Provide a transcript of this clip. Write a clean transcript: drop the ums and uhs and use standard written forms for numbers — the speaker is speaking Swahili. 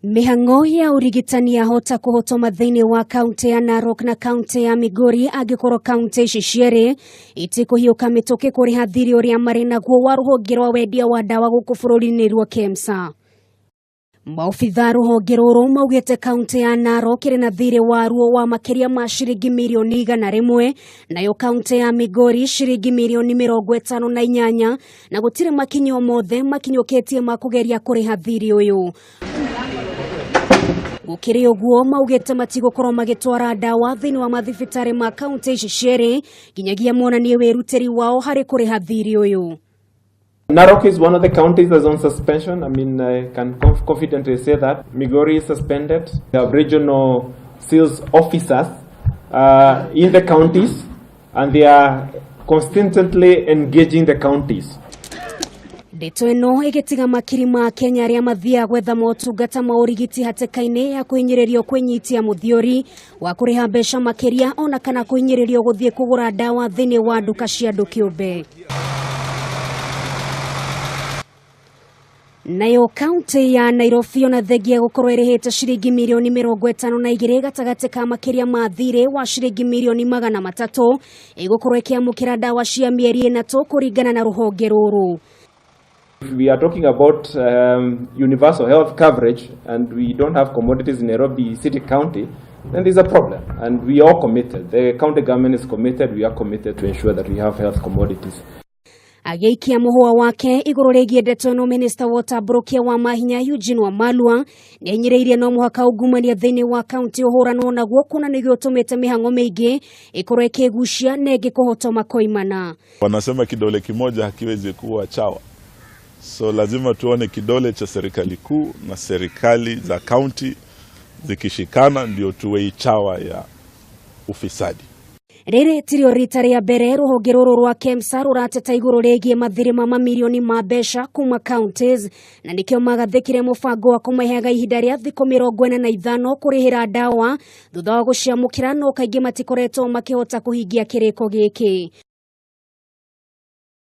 Mihang'o ya urigitani yahota kuhotoma thiini wa kaunti ya Narok na kaunti ya Migori agikorwo kaunti ici cieri itikuhiuka mituki kuriha thiri uria mari naguo wa ruhonge rwa wendia wa ndawa guku bururini niruo Kemsa. Maobithaa ruhonge ruru maugite kaunti ya Narok iri na thiri waruo wa makiria ma ciringi mirioni 100 nayo kaunti ya Migori ciringi mirioni 58 na gutire makinyo mothe makinyukitie ma kugeria kuriha thiri uyu. Gukiri uguo maugite matigukorwo magitwara ndawa thiini wa mathibitari ma kaunti ici cieri ginyagia monanie weruteri wao hari kuriha thiri uyu. Narok is one of the counties that's on suspension. I can confidently say that. Migori is suspended. We have regional sales officers in the counties, and they are constantly engaging the counties. Ndeto ino igitiga makiri ma Kenya aria mathia gwetha motungata ma urigiti hatikaine ya kuhinyiririo kwenyitia muthiori wa kuriha mbeca makiria ona kana kuhinyiririo guthie kugura ndawa thiini wa nduka cia andu kiumbe. Nayo kaunti ya Nairobi ona thegia gukorwo irihite ciringi mirioni 52 gatagati ka makiria ma thiri wa ciringi mirioni 300 igukorwo ikiamukira ndawa cia mieri 3 kuringana na ruhonge ruru. If we are talking about universal health coverage and we don't have commodities in Nairobi City County, then there's a problem. And we are committed. The county government is committed. We are committed to ensure that we have health commodities. Ageikia muhua wake iguru rigie ndeto ino minister wa utamburukia wa mahinya Eugene Wamalwa nienyireirie no muhaka ugumania thiini wa kaunti uhuranwo naguo kuna nigio tumite mihang'o mingi ikorwo ikigucia na ingikuhotoma koimana. Wanasema kidole kimoja hakiwezi kuwa chawa. So lazima tuone kidole cha serikali kuu na serikali za kaunti zikishikana ndio tuwe chawa ya ufisadi. Riri tirio rita ria mbere ruhonge ruru rwa Kemsa rurateta iguru rigie mathiri ma mamirioni ma mbeca kuma counties na nikio magathikire mubango wa kumaheaga ihinda ria thikũ 45 kurihira ndawa thutha wa guciamukira no kaingi matikoretwo makihota kuhingia kiriko giki.